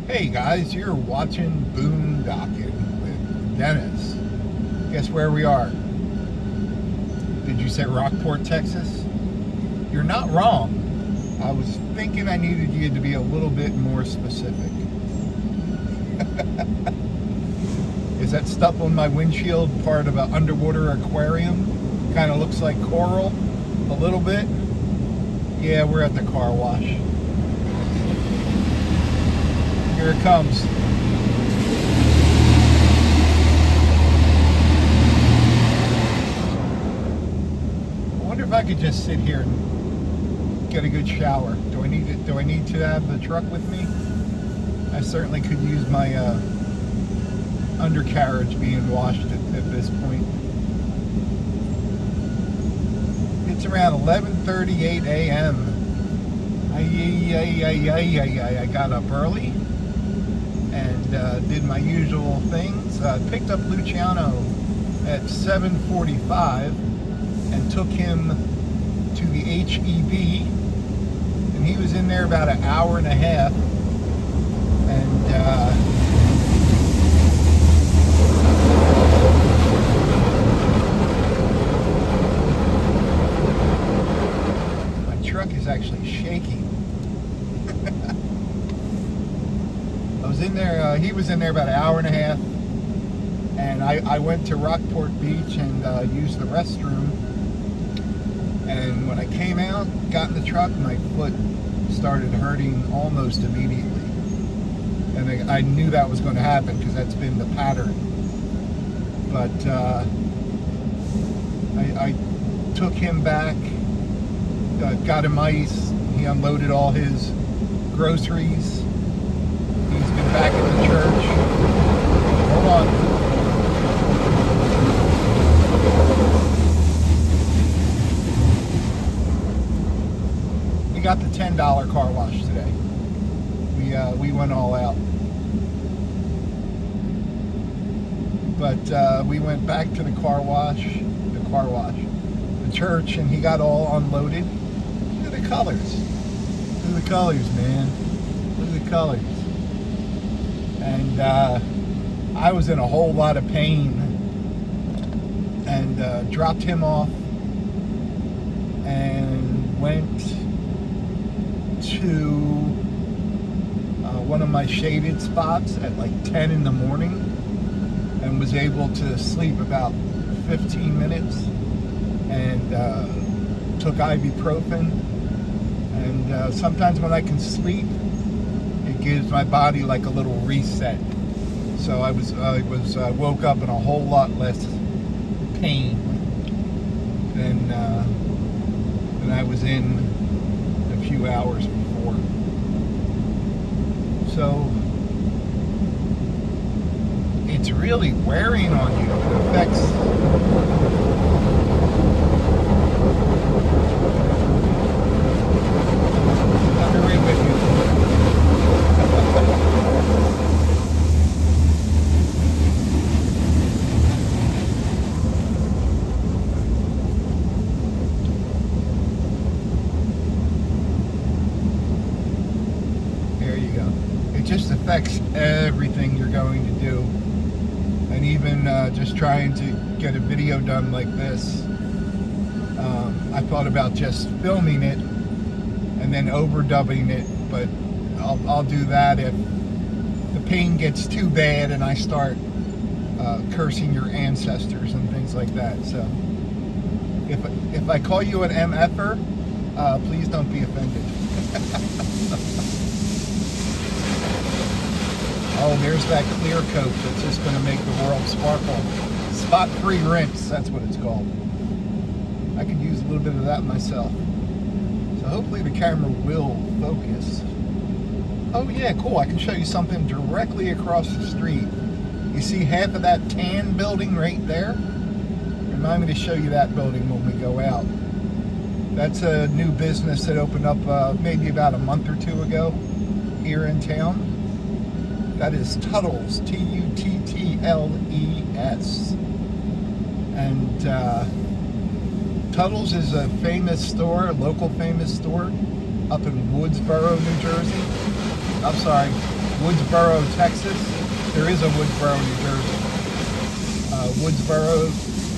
Hey guys, you're watching Boondocking with Dennis. Guess where we are? Did you say Rockport, Texas? You're not wrong. I was thinking I needed you to be a little bit more specific. Is that stuff on my windshield part of an underwater aquarium? Kind of looks like coral a little bit. Yeah, we're at the car wash. Here it comes. I wonder if I could just sit here and get a good shower. Do I need to have the truck with me? I certainly could use my undercarriage being washed at this point. It's around 11:38 a.m. I got up early and did my usual things. Picked up Luciano at 7:45 and took him to the HEB, and he was in there about an hour and a half. And my truck is actually shaking. I was in there, he was in there about an hour and a half, and I went to Rockport Beach and used the restroom, and when I came out, got in the truck, my foot started hurting almost immediately, and I knew that was going to happen because that's been the pattern. But I took him back, got him ice, he unloaded all his groceries. He's been back at the church. Hold on. We got the $10 car wash today. We went all out. But we went back to the church, and he got all unloaded. Look at the colors. Look at the colors, man. Look at the colors. And I was in a whole lot of pain, and dropped him off and went to one of my shaded spots at like 10 in the morning, and was able to sleep about 15 minutes, and took ibuprofen. And sometimes when I can sleep, it gives my body like a little reset. So I woke up in a whole lot less pain than I was in a few hours before. So it's really wearing on you. It affects with you. There you go. It just affects everything you're going to do. And even just trying to get a video done like this, I thought about just filming it and then overdubbing it, but I'll do that if the pain gets too bad and I start cursing your ancestors and things like that. So if I call you an MFer, please don't be offended. Oh, there's that clear coat that's just going to make the world sparkle. Spot-free rinse, that's what it's called. I could use a little bit of that myself. So hopefully the camera will focus. Oh yeah, cool. I can show you something directly across the street. You see half of that tan building right there? Remind me to show you that building when we go out. That's a new business that opened up maybe about a month or two ago here in town. That is Tuttle's, Tuttles. And Tuttle's is a famous store, a local famous store up in Woodsboro, New Jersey. I'm sorry, Woodsboro, Texas. There is a Woodsboro, New Jersey. Woodsboro,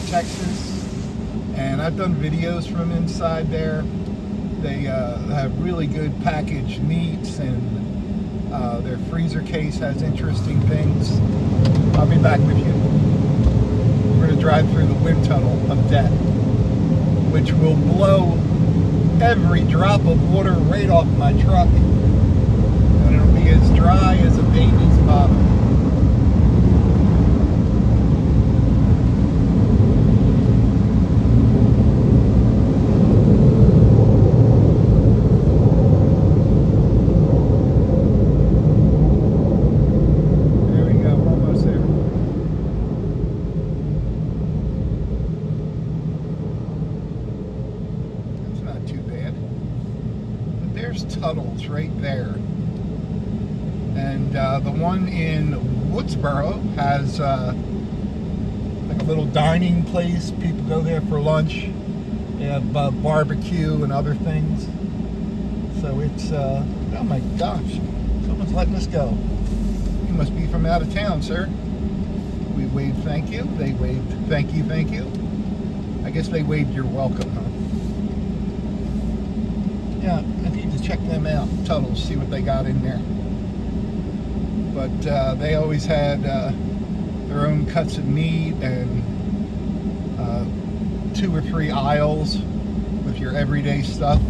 Texas. And I've done videos from inside there. They have really good packaged meats, and their freezer case has interesting things. I'll be back with you. We're going to drive through the wind tunnel of death, which will blow every drop of water right off my truck, and it'll be as dry as a baby's bottom. There we go, we're almost there. That's not too bad. But there's tunnels right there. And the one in Woodsboro has like a little dining place. People go there for lunch. They have barbecue and other things. So it's, oh my gosh, someone's letting us go. You must be from out of town, sir. We waved thank you. They waved thank you, thank you. I guess they waved you're welcome, huh? Yeah, I need to check them out. Tunnels, see what they got in there. But they always had their own cuts of meat and 2 or 3 aisles with your everyday stuff.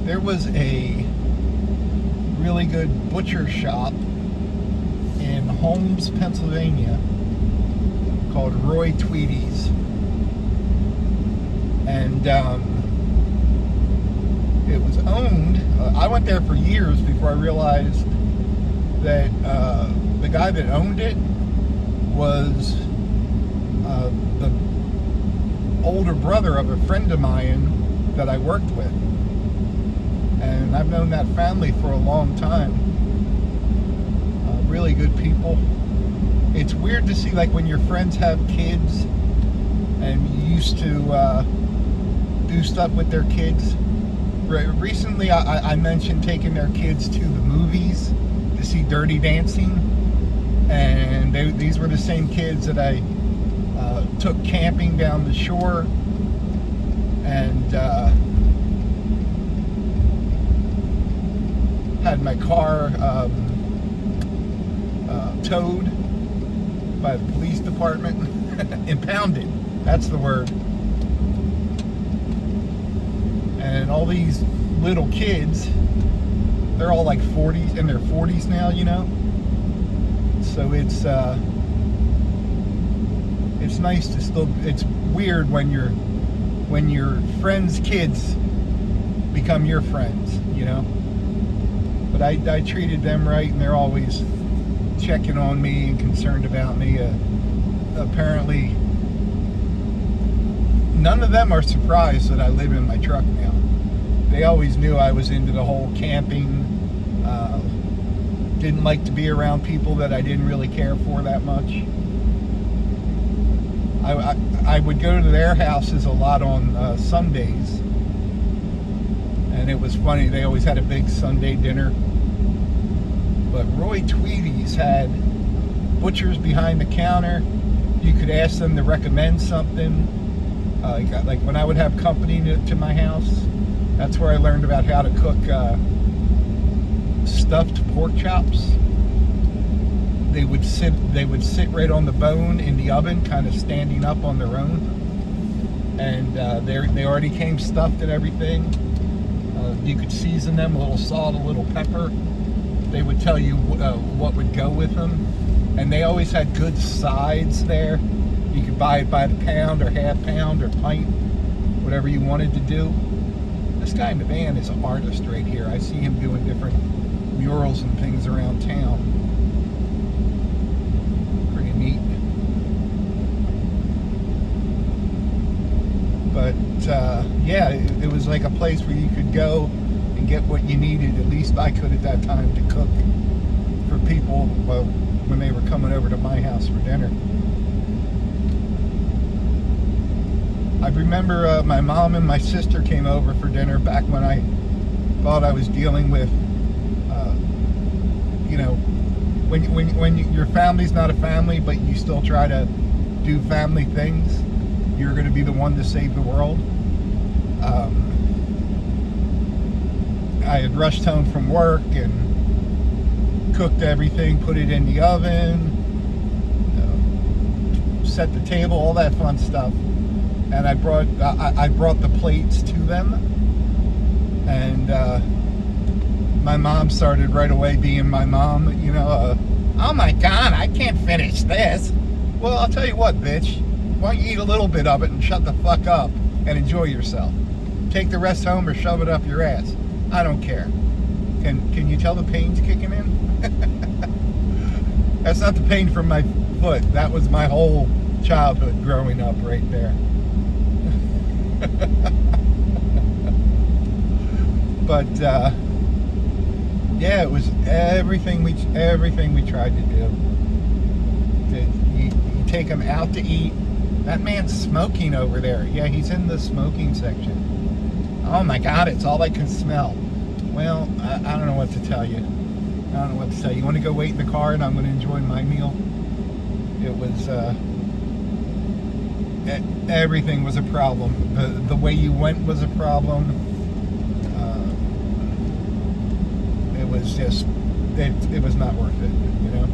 There was a really good butcher shop in Holmes, Pennsylvania called Roy Tweedy's. And it was owned, I went there for years before I realized that the guy that owned it was the older brother of a friend of mine that I worked with. And I've known that family for a long time. Really good people. It's weird to see, like, when your friends have kids and you used to do stuff with their kids. Recently, I mentioned taking their kids to the movies to see Dirty Dancing, and these were the same kids that I took camping down the shore, and had my car towed by the police department. Impounded, that's the word. And all these little kids, they're all like 40s, in their 40s now, you know. So it's nice to still. It's weird when your friends' kids become your friends, you know. But I treated them right, and they're always checking on me and concerned about me. Apparently, none of them are surprised that I live in my truck now. They always knew I was into the whole camping. Didn't like to be around people that I didn't really care for that much. I would go to their houses a lot on Sundays. And it was funny, they always had a big Sunday dinner. But Roy Tweedy's had butchers behind the counter. You could ask them to recommend something. Like when I would have company to my house, that's where I learned about how to cook stuffed pork chops. They would sit right on the bone in the oven, kind of standing up on their own. And they already came stuffed and everything. You could season them, a little salt, a little pepper. They would tell you what would go with them. And they always had good sides there. You could buy it by the pound or half pound or pint, whatever you wanted to do. This guy in the van is an artist right here. I see him doing different murals and things around town. Pretty neat. But yeah, it was like a place where you could go and get what you needed. At least I could at that time, to cook for people when they were coming over to my house for dinner. I remember my mom and my sister came over for dinner back when I thought I was dealing with you know, when your family's not a family, but you still try to do family things, you're going to be the one to save the world. I had rushed home from work and cooked everything, put it in the oven, set the table, all that fun stuff. And I brought the plates to them, and my mom started right away being my mom, you know. Oh my God, I can't finish this. Well, I'll tell you what, bitch. Why don't you eat a little bit of it and shut the fuck up and enjoy yourself? Take the rest home or shove it up your ass. I don't care. Can you tell the pain's kicking in? That's not the pain from my foot. That was my whole childhood growing up right there. But yeah, it was everything we tried to do. You take them out to eat. That man's smoking over there. Yeah, he's in the smoking section. Oh my God, it's all I can smell. Well, I don't know what to tell you. I don't know what to tell you. You want to go wait in the car and I'm going to enjoy my meal? It was, everything was a problem. The way you went was a problem. It was just, it was not worth it, you know?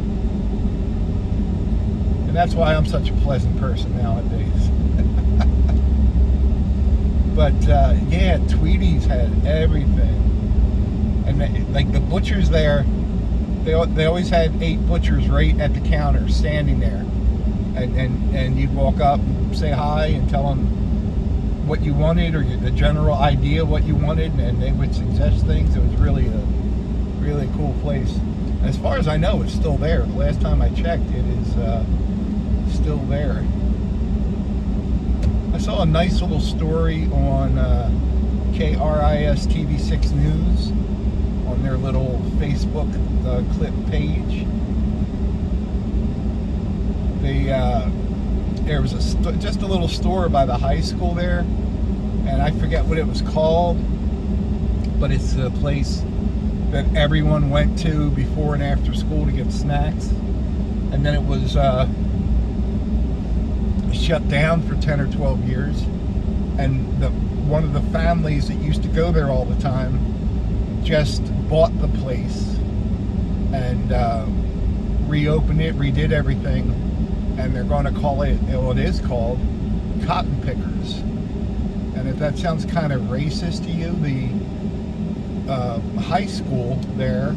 And that's why I'm such a pleasant person nowadays. But, yeah, Tweety's had everything. And, like, the butchers there, they always had 8 butchers right at the counter standing there. And you'd walk up and say hi and tell them what you wanted or the general idea of what you wanted, and they would suggest things. It was really a really cool place. As far as I know, it's still there. The last time I checked, it is still there. I saw a nice little story on KRIS TV6 News on their little Facebook clip page. There was just a little store by the high school there, and I forget what it was called, but it's a place that everyone went to before and after school to get snacks. And then it was shut down for 10 or 12 years, and one of the families that used to go there all the time just bought the place and reopened it, redid everything, and they're going to call it, well, it is called Cotton Pickers. And if that sounds kind of racist to you, the high school there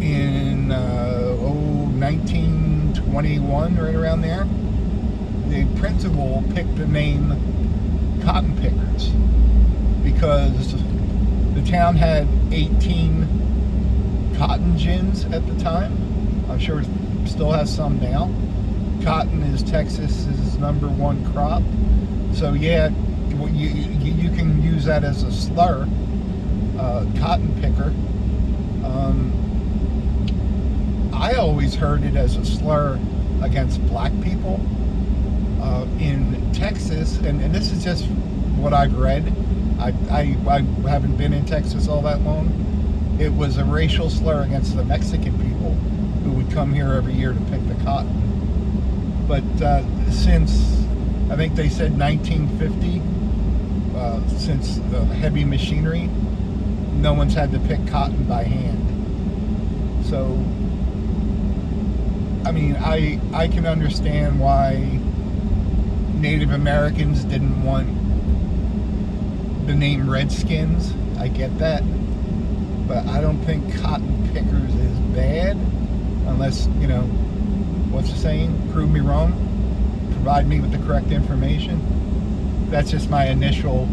in 1921, right around there, the principal picked the name Cotton Pickers because the town had 18 cotton gins at the time. I'm sure it still has some now. Cotton is Texas's #1 crop. So yeah, you can use that as a slur, cotton picker. I always heard it as a slur against black people in Texas, and this is just what I've read. I haven't been in Texas all that long. It was a racial slur against the Mexican people who would come here every year to pick the cotton. But since, I think they said 1950, since the heavy machinery, no one's had to pick cotton by hand. So, I mean, I can understand why Native Americans didn't want the name Redskins. I get that. But I don't think cotton pickers is bad, unless, you know, what's the saying? Prove me wrong. Provide me with the correct information. That's just my initial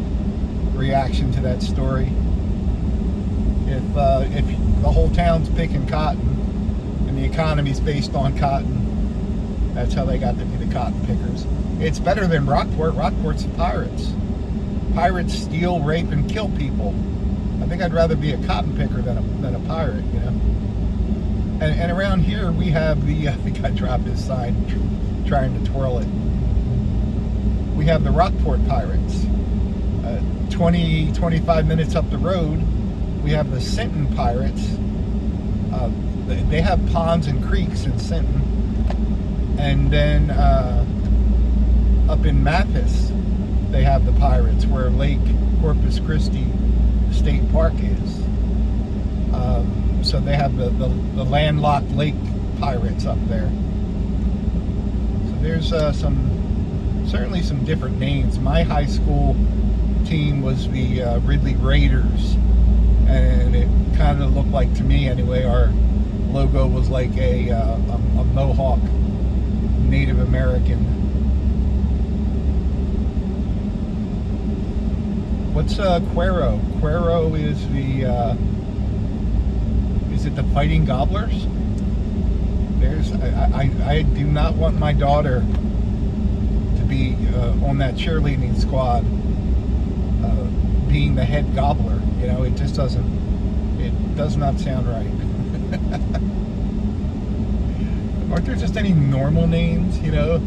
reaction to that story. If the whole town's picking cotton and the economy's based on cotton, that's how they got to be the cotton pickers. It's better than Rockport. Rockport's pirates. Pirates steal, rape, and kill people. I think I'd rather be a cotton picker than a pirate, you know. And around here we have the, I think I dropped this sign trying to twirl it. We have the Rockport Pirates. 25 minutes up the road, we have the Sinton Pirates. They have ponds and creeks in Sinton, and then up in Mathis they have the pirates, where Lake Corpus Christi State Park is. So they have the landlocked lake pirates up there. So there's certainly some different names. My high school team was the Ridley Raiders, and it kind of looked like, to me anyway, our logo was like a Mohawk Native American. What's Quero? Quero is is it the Fighting Gobblers? I do not want my daughter to be on that cheerleading squad, being the head gobbler. You know, it just does not sound right. Aren't there just any normal names, you know?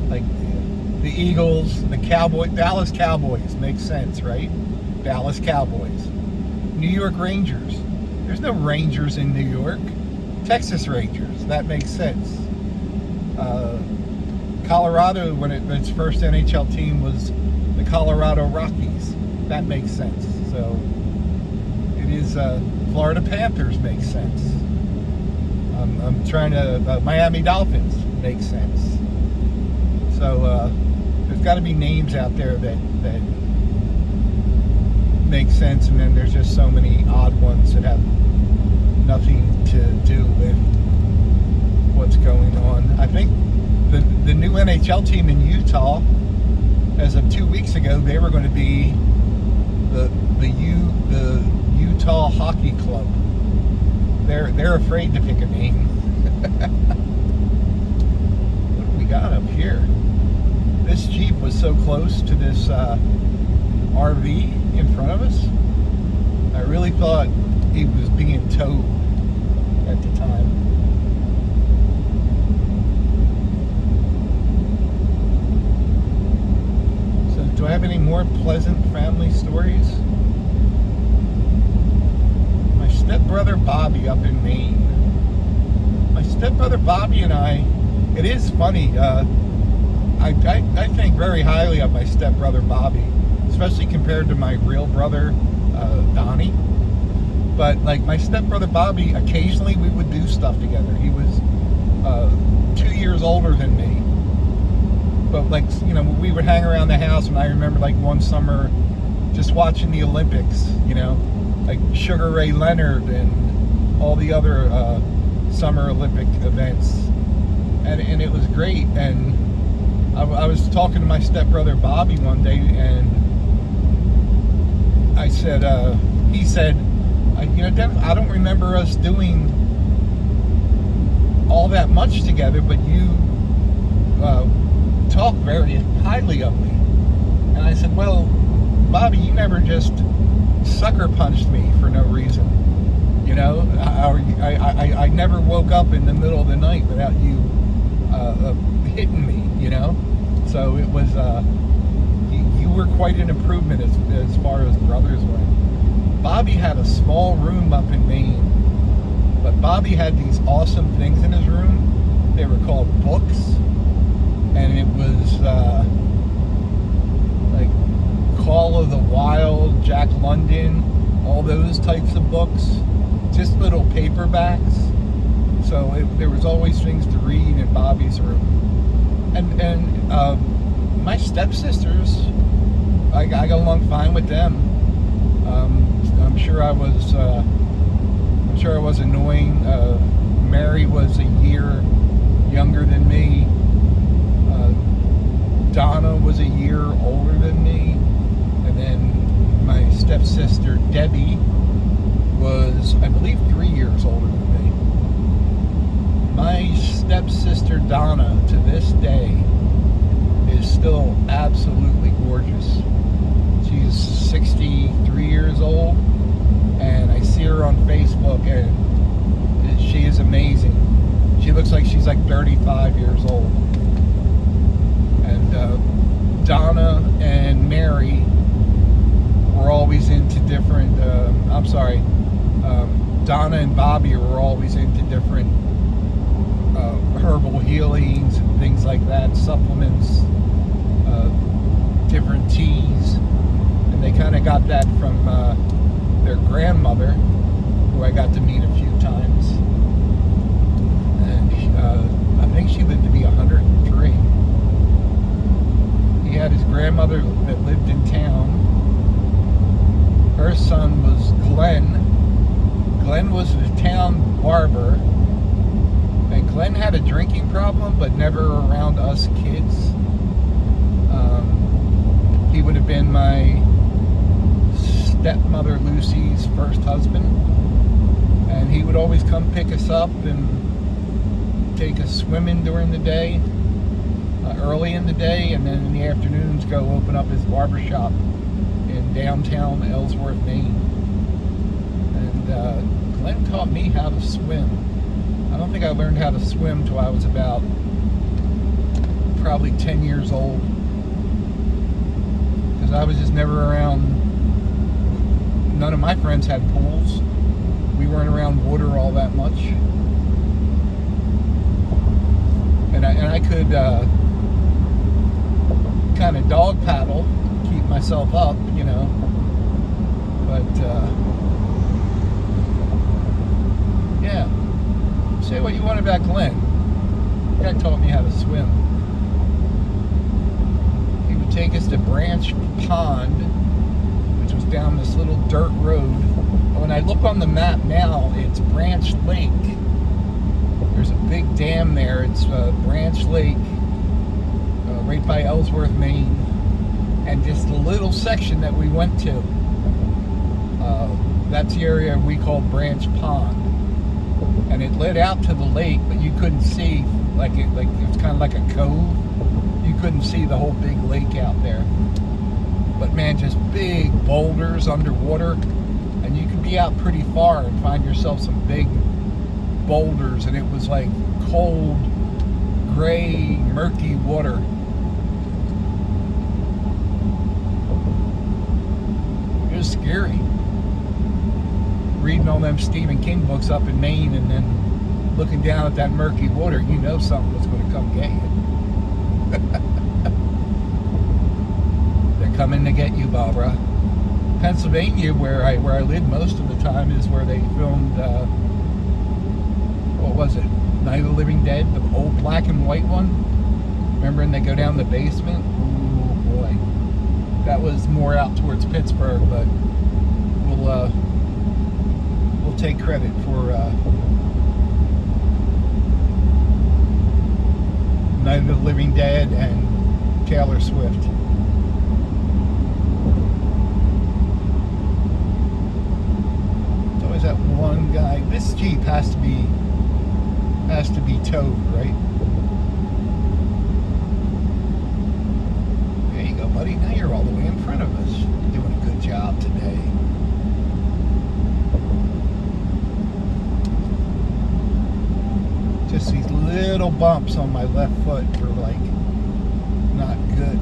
Like the Eagles, the Dallas Cowboys makes sense, right? Dallas Cowboys. New York Rangers. There's no Rangers in New York. Texas Rangers. That makes sense. Colorado, when its first NHL team was the Colorado Rockies. That makes sense. So it is Florida Panthers makes sense. I'm trying to Miami Dolphins makes sense. So there's got to be names out there that make sense, and then there's just so many odd ones that have nothing to do with what's going on. I think the new NHL team in Utah, as of 2 weeks ago, they were going to be the Utah Hockey Club. They're afraid to pick a name. What do we got up here? This Jeep was so close to this RV in front of us. I really thought he was being towed at the time. So, do I have any more pleasant family stories? My stepbrother Bobby up in Maine. My stepbrother Bobby and I, it is funny, I think very highly of my stepbrother Bobby, especially compared to my real brother Donnie. But like my stepbrother Bobby, occasionally we would do stuff together. He was 2 years older than me, but like, you know, we would hang around the house. And I remember like one summer just watching the Olympics, you know, like Sugar Ray Leonard and all the other summer Olympic events, and it was great. And I was talking to my stepbrother Bobby one day, and I said, he said, you know, Devin, I don't remember us doing all that much together, but you talk very highly of me. And I said, well, Bobby, you never just sucker punched me for no reason. You know, I never woke up in the middle of the night without you hitting me, you know? So it was, you were quite an improvement as far as brothers went. Bobby had a small room up in Maine, but Bobby had these awesome things in his room. They were called books, and it was like Call of the Wild, Jack London, all those types of books, just little paperbacks. So there was always things to read in Bobby's room. And my stepsisters, I got along fine with them. I'm sure I was annoying. Mary was a year younger than me. Donna was a year older than me, and then my stepsister Debbie was, I believe, 3 years older than me. My stepsister Donna, to this day, is still absolutely gorgeous. She's 63 years old, and I see her on Facebook, and she is amazing. She looks like she's like 35 years old. And Donna and Mary were always into different, Donna and Bobby were always into different herbal healings and things like that, supplements, different teas, and they kind of got that from their grandmother, who I got to meet a few times, and I think she lived to be 103. He had his grandmother that lived in town. Her son was Glenn. Glenn was the town barber, and Glenn had a drinking problem, but never around us kids. He would have been my stepmother Lucy's first husband, and he would always come pick us up and take us swimming during the day, early in the day, and then in the afternoons go open up his barbershop in downtown Ellsworth, Maine. And Glenn taught me how to swim. I don't think I learned how to swim till I was about probably 10 years old, because I was just never around. None of my friends had pools. We weren't around water all that much, and I could kind of dog paddle, keep myself up, you know, but yeah, say what you want about Glenn. The guy taught me how to swim. He would take us to Branch Pond, which was down this little dirt road. When I look on the map now, it's Branch Lake. There's a big dam there. It's Branch Lake, right by Ellsworth, Maine. And just the little section that we went to, that's the area we called Branch Pond. And it led out to the lake, but you couldn't see, like it was kind of like a cove. You couldn't see the whole big lake out there. But man, just big boulders underwater, and you could be out pretty far and find yourself some big boulders, and it was like cold, gray, murky water. It was scary. Reading all them Stephen King books up in Maine and then looking down at that murky water, you know something was going to come get you. They're coming to get you, Barbara. Pennsylvania, where I lived most of the time, is where they filmed, what was it? Night of the Living Dead, the old black and white one. Remember, and they go down the basement? Oh boy. That was more out towards Pittsburgh, but we'll take credit for Night of the Living Dead and Taylor Swift. There's always that one guy. This Jeep has to be towed, right? There you go, buddy. Now you're all the way in front of us. You're doing a good job today. Just these little bumps on my left foot were like not good.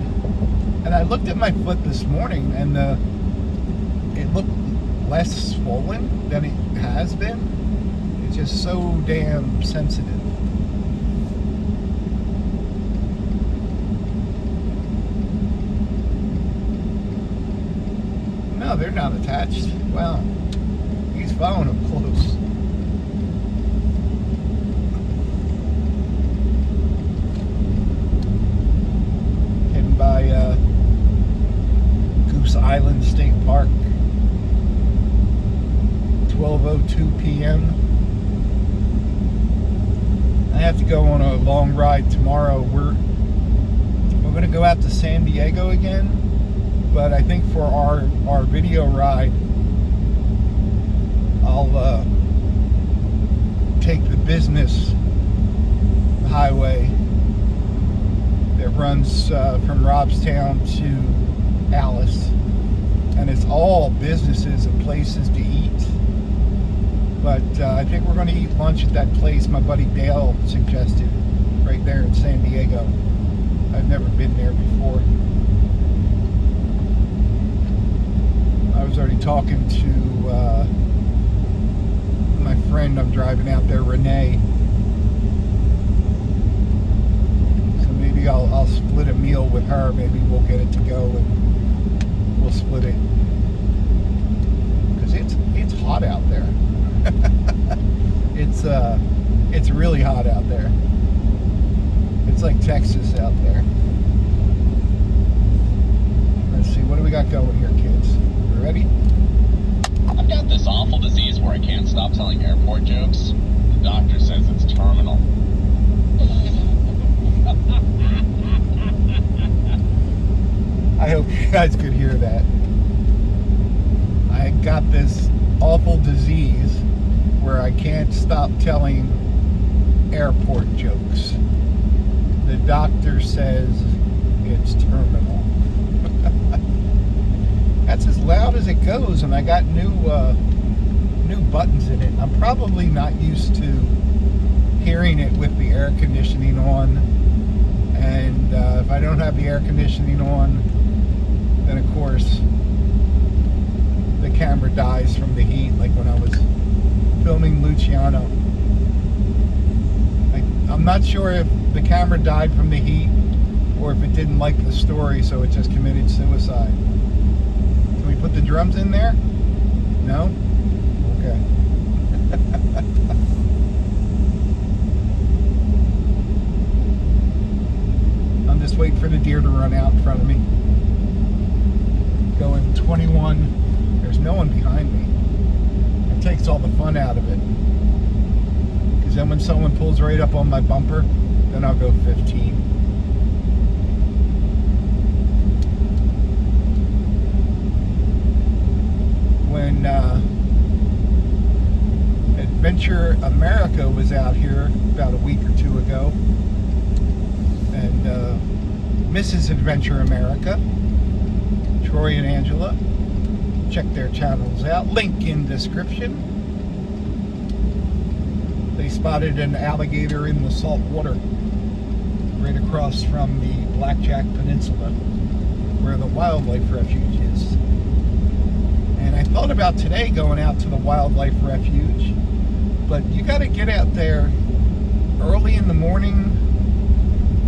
And I looked at my foot this morning, and it looked less swollen than it has been. It's just so damn sensitive. No, they're not attached. Wow. He's following them close. Heading by Goose Island State Park. 12:02 p.m. I have to go on a long ride tomorrow. We're going to go out to San Diego again, but I think for our video ride, I'll take the business highway that runs from Robstown to Alice, and it's all businesses and places to eat. But I think we're going to eat lunch at that place my buddy Dale suggested, right there in San Diego. I've never been there before. I was already talking to my friend I'm driving out there, Renee. So maybe I'll split a meal with her. Maybe we'll get it to go and we'll split it. Because it's hot out there. It's really hot out there. It's like Texas out there. Let's see, what do we got going here, kids? You ready? I've got this awful disease where I can't stop telling airport jokes. The doctor says it's terminal. I hope you guys could hear that. I got this awful disease where I can't stop telling airport jokes. The doctor says it's terminal. That's as loud as it goes, and I got new buttons in it. I'm probably not used to hearing it with the air conditioning on, and if I don't have the air conditioning on, then of course the camera dies from the heat, like when I was filming Luciano. I'm not sure if the camera died from the heat or if it didn't like the story, so it just committed suicide. Can we put the drums in there? No? Okay. I'm just waiting for the deer to run out in front of me. Going 21. There's no one behind me. It takes all the fun out of it. Because then when someone pulls right up on my bumper, then I'll go 15. When Adventure America was out here about a week or two ago, and Mrs. Adventure America, Troy and Angela, check their channels out, link in description. They spotted an alligator in the salt water right across from the Blackjack Peninsula where the wildlife refuge is. And I thought about today going out to the wildlife refuge, but you got to get out there early in the morning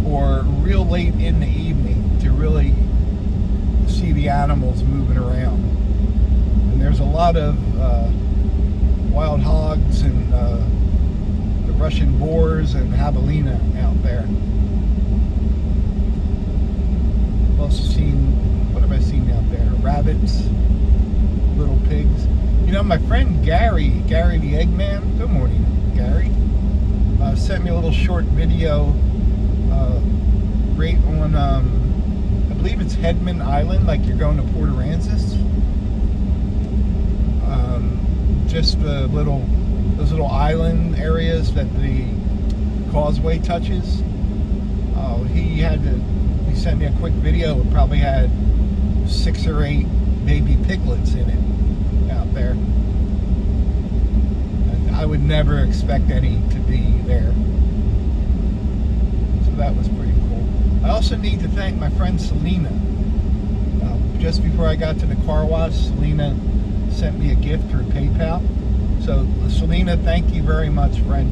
or real late in the evening to really see the animals moving around. And there's a lot of wild hogs and the Russian boars and javelina out there. I've also seen, what have I seen out there? Rabbits, little pigs. You know, my friend Gary the Eggman, good morning, Gary, sent me a little short video right on, I believe it's Headman Island, like you're going to Port Aransas. Just the those little island areas that the Causeway touches. He sent me a quick video. It probably had 6 or 8 baby piglets in it out there. And I would never expect any to be there. So that was pretty cool. I also need to thank my friend Selena. Just before I got to the car wash, Selena sent me a gift through PayPal. So Selena, thank you very much, friend.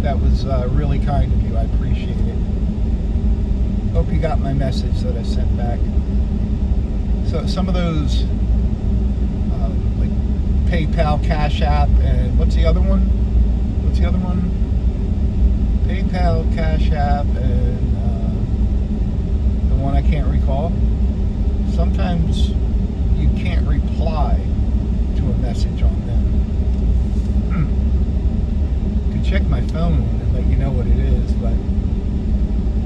That was really kind of you. I appreciate it. Hope you got my message that I sent back. So some of those like PayPal, Cash App, and what's the other one? PayPal, Cash App, and the one I can't recall. Sometimes you can't reply to a message on them. You can check my phone and let you know what it is, but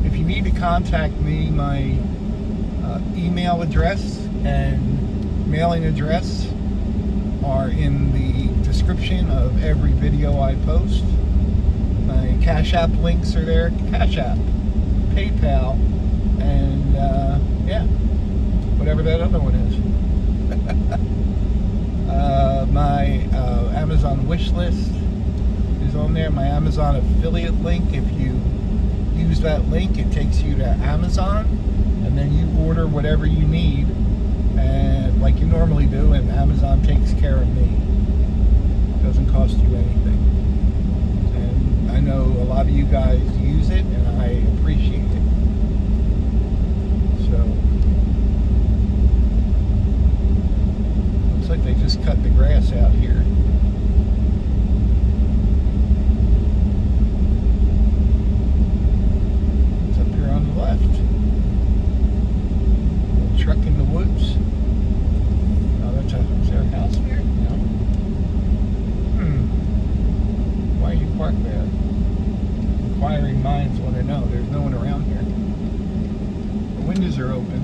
if you need to contact me, my email address and mailing address are in the description of every video I post. My Cash App links are there. Cash App, PayPal, and yeah, whatever that other one is. My Amazon wish list is on there. My Amazon affiliate link, if you use that link, it takes you to Amazon, and then you order whatever you need, and like you normally do, and Amazon takes care of me. It doesn't cost you anything. just cut the grass out here. It's up here on the left. Little truck in the woods. Oh, is there a house there? No. Why are you parked there? Inquiring minds want to know. There's no one around here. The windows are open.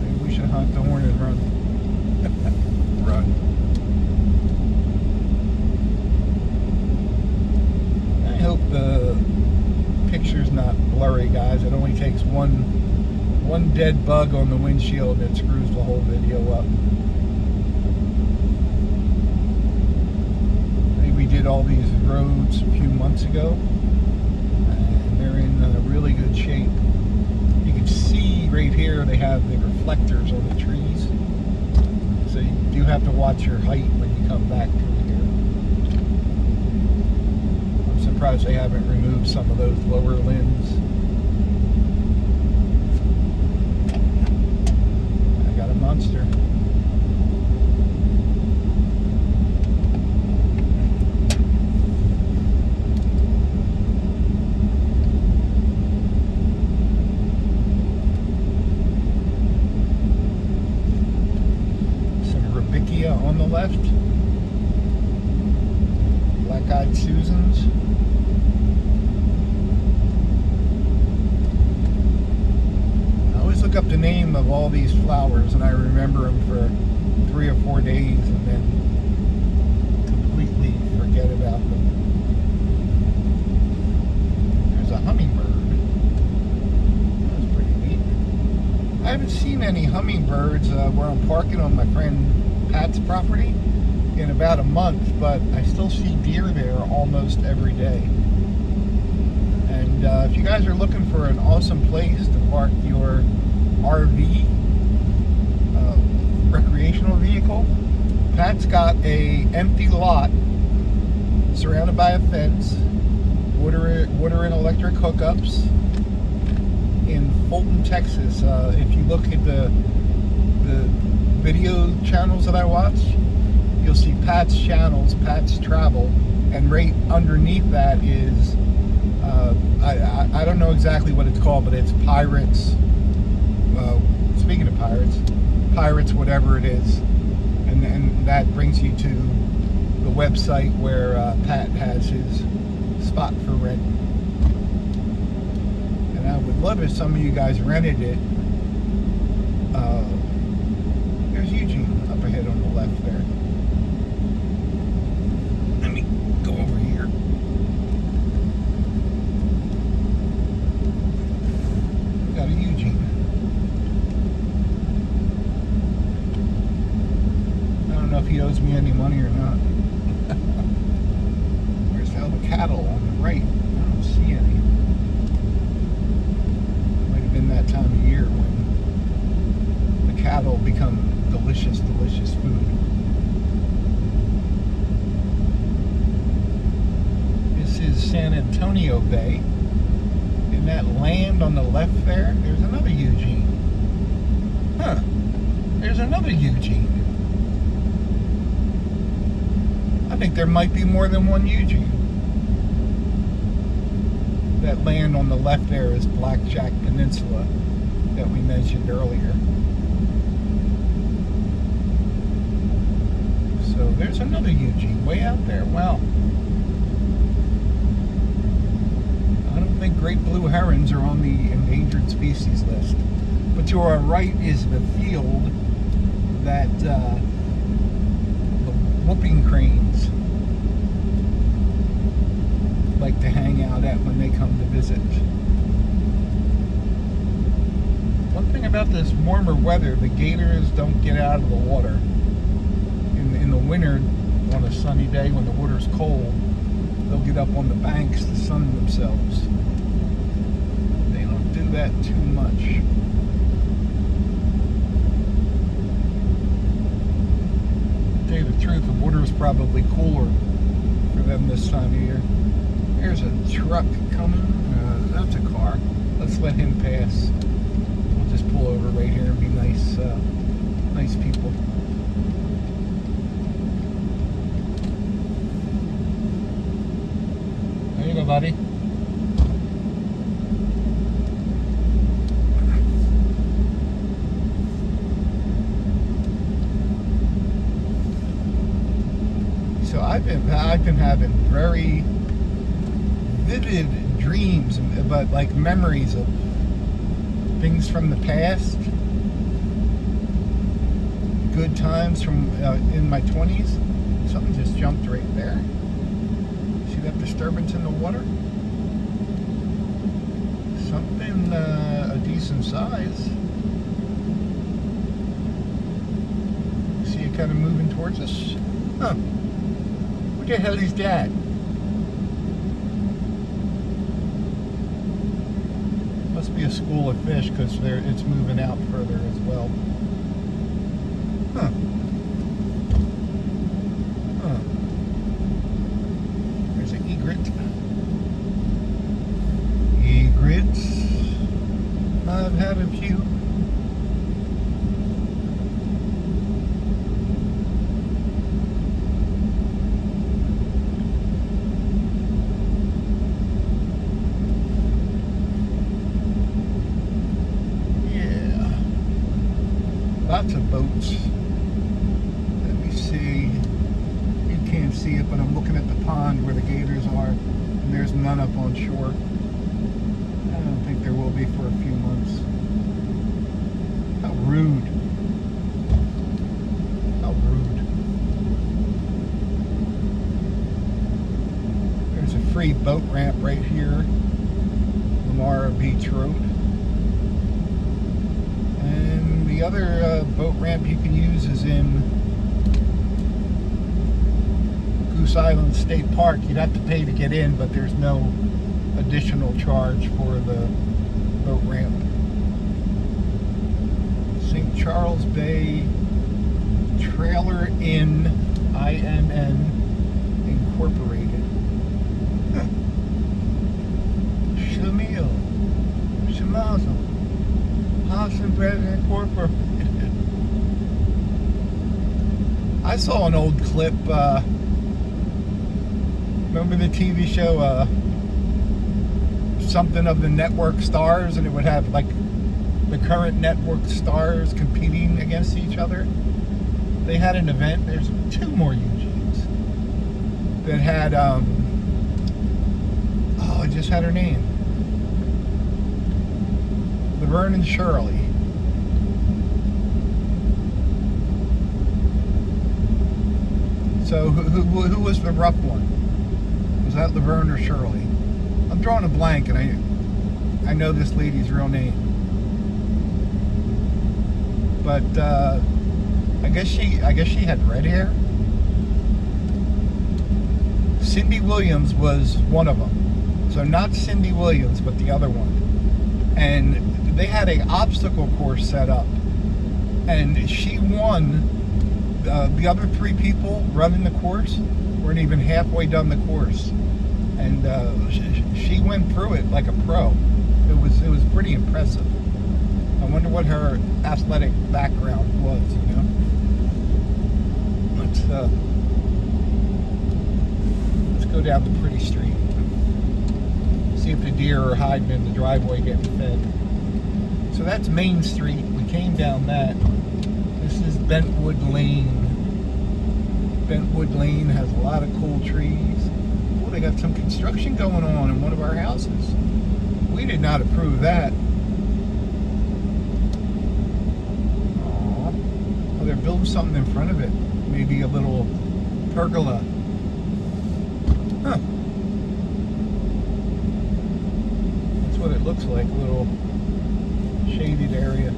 Maybe we should honk the horn and run. Run. I hope the picture's not blurry, guys. It only takes one dead bug on the windshield that screws the whole video up. We did all these roads a few months ago, and they're in really good shape. You can see right here they have the reflectors on the trees, so you do have to watch your height when you come back through here. I'm surprised they haven't removed some of those lower limbs. I got a monster. On the left, black-eyed Susans. I always look up the name of all these flowers and I remember them for 3 or 4 days and then completely forget about them. There's a hummingbird. That's pretty neat. I haven't seen any hummingbirds where I'm parking on my friend Pat's property in about a month, but I still see deer there almost every day. And if you guys are looking for an awesome place to park your RV, recreational vehicle, Pat's got a empty lot surrounded by a fence, water and electric hookups in Fulton, Texas. If you look at the video channels that I watch, you'll see Pat's channels, Pat's travel, and right underneath that is I don't know exactly what it's called, but it's Pirates. Speaking of Pirates, whatever it is, and that brings you to the website where Pat has his spot for rent. And I would love if some of you guys rented it. There's Eugene up ahead on the left there. Let me go over here. We got a Eugene. I don't know if he owes me any money or not. Where's all the cattle on the right? I don't see any. Might have been that time of year when the cattle become delicious food. This is San Antonio Bay. In that land on the left there, there's another Eugene. Huh. There's another Eugene. I think there might be more than one Eugene. That land on the left there is Blackjack Peninsula that we mentioned earlier. So there's another Eugene way out there. Wow. I don't think great blue herons are on the endangered species list. But to our right is the field that the whooping cranes like to hang out at when they come to visit. One thing about this warmer weather, the gators don't get out of the water. In the winter, on a sunny day when the water's cold, they'll get up on the banks to sun themselves. They don't do that too much. To tell you the truth, the water is probably cooler for them this time of year. There's a truck coming. That's a car. Let's let him pass. We'll just pull pull over right here and be nice, nice people. There you go, buddy. So I've been having very vivid dreams, but like memories of things from the past, good times from in my 20s. Something just jumped right there. See that disturbance in the water? Something a decent size. See it kind of moving towards us? Huh. What the hell is that? Must be a school of fish because it's moving out further as well. Huh. Huh. There's an egret. Egrets. I've had a few. Lots of boats. Let me see. You can't see it, but I'm looking at the pond where the gators are, and there's none up on shore. I don't think there will be for a few months. How rude. How rude. There's a free boat ramp right here, Lamar Beach Road. The other boat ramp you can use is in Goose Island State Park. You'd have to pay to get in, but there's no additional charge for the boat ramp. St. Charles Bay Trailer Inn, INN Incorporated. Shamil. Shamazo. House and Bread Incorporated. I saw an old clip. Remember the TV show something of the network stars, and it would have like the current network stars competing against each other. They had an event. There's two more Eugenes that had. I just had her name. Laverne and Shirley. So who was the rough one? Was that Laverne or Shirley? I'm drawing a blank, and I know this lady's real name, but I guess she had red hair. Cindy Williams was one of them. So not Cindy Williams, but the other one. And they had an obstacle course set up, and she won. The other three people running the course weren't even halfway done the course, and she went through it like a pro. It was pretty impressive. I wonder what her athletic background was. Let's go down the pretty street. See if the deer are hiding in the driveway getting fed. So that's Main Street. We came down that. This is Bentwood Lane. Bentwood Lane has a lot of cool trees. Oh, they got some construction going on in one of our houses. We did not approve that. Aww. Oh, they're building something in front of it. Maybe a little pergola. Huh. That's what it looks like, a little shaded area.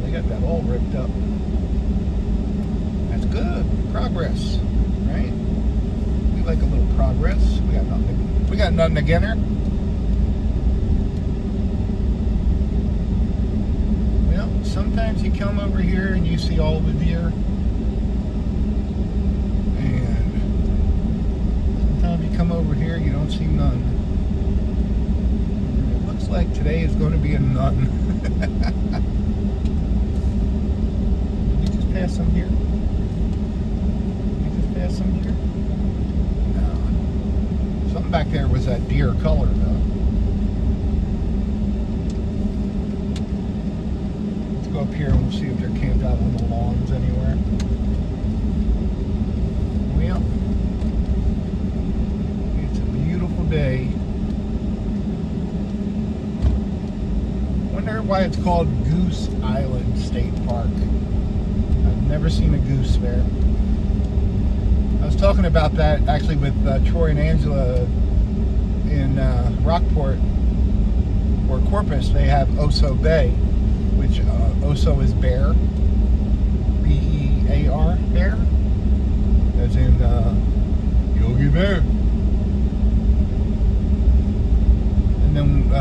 They got that all ripped up. That's good. Progress, right? We like a little progress. We got nothing against her. Well, sometimes you come over here and you see all the deer. And sometimes you come over here, you don't see none. It looks like today is going to be a nun. Did we just pass some here? Did we just pass some here? No. Something back there was that deer color, though. Let's go up here and we'll see if they're camped out on the lawns anywhere. Well, it's a beautiful day. Wonder why it's called Goose Island State Park. I've never seen a goose there. I was talking about that actually with Troy and Angela in Rockport or Corpus. They have Oso Bay, which Oso is bear, B-E-A-R, bear, as in Yogi Bear. And then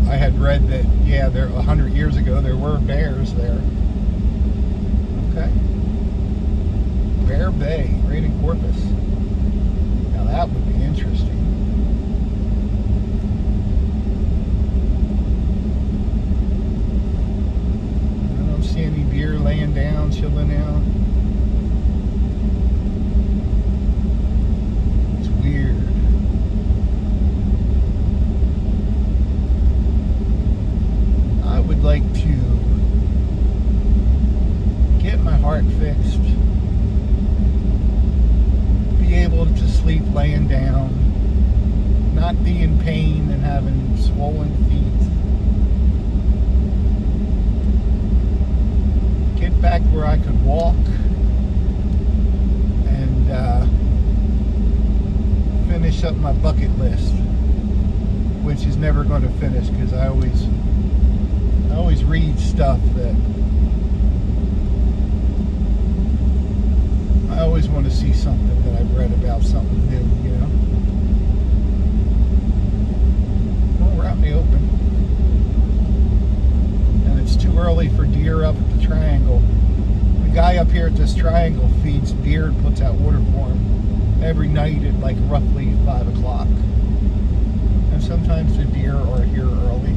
I had read that, yeah, there 100 years ago there were bears there. Okay. Bear Bay, right in Corpus. Now that would be interesting. I don't see any deer laying down, chilling out. It's weird. I would like to get my heart fixed, be able to sleep laying down, not be in pain and having swollen feet, get back where I could walk and finish up my bucket list, which is never going to finish because I always read stuff that I always want to see something that I've read about, something new, you know. Well, we're out in the open. And it's too early for deer up at the triangle. The guy up here at this triangle feeds deer and puts out water for them every night at like roughly 5 o'clock. And sometimes the deer are here early.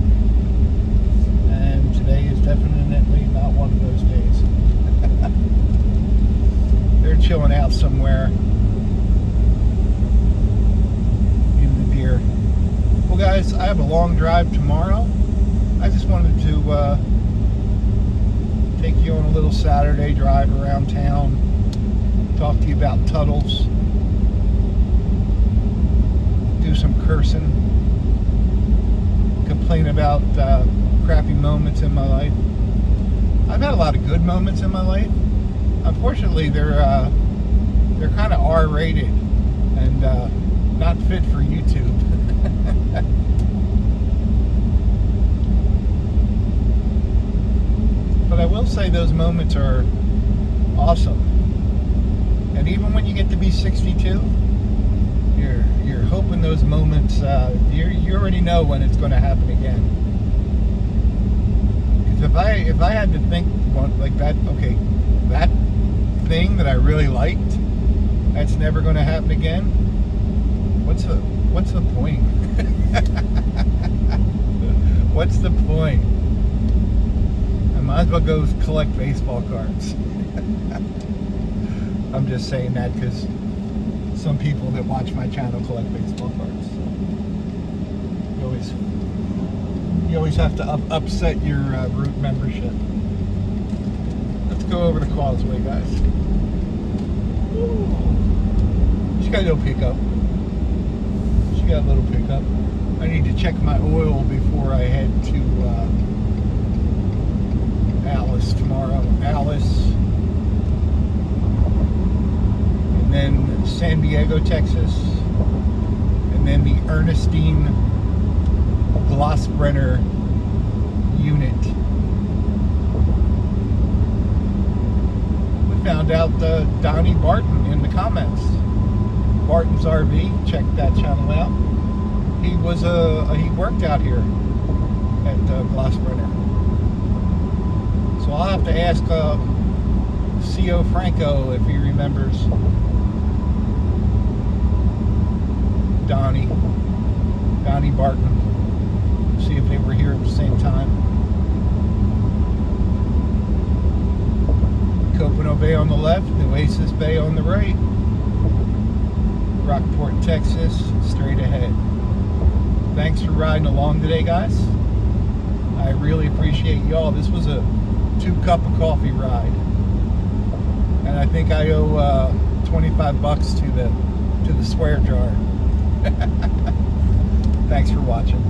And today is definitely not one of those days. They're chilling out somewhere in the deer. Well, guys, I have a long drive tomorrow. I just wanted to take you on a little Saturday drive around town, talk to you about Tuttles, do some cursing, complain about crappy moments in my life. I've had a lot of good moments in my life. Unfortunately, they're kind of R-rated and not fit for YouTube. But I will say those moments are awesome. And even when you get to be 62, you're hoping those moments. You already know when it's going to happen again. Because if I had to think like that, okay, that thing that I really liked, that's never going to happen again. What's the point? What's the point? I might as well go collect baseball cards. I'm just saying that because some people that watch my channel collect baseball cards. So you always have to upset your root membership. Let's go over the Causeway, guys. Ooh. She got a little pickup. I need to check my oil before I head to Alice tomorrow. Alice. And then San Diego, Texas. And then the Ernestine Glossbrenner unit. Found out Donnie Barton in the comments. Barton's RV, check that channel out. He worked out here at Glossbrenner. So I'll have to ask C.O. Franco if he remembers Donnie Barton. see if they were here at the same time. Copano Bay on the left, Oasis Bay on the right. Rockport, Texas, straight ahead. Thanks for riding along today, guys. I really appreciate y'all. This was a 2-cup of coffee ride. And I think I owe 25 bucks to the swear jar. Thanks for watching.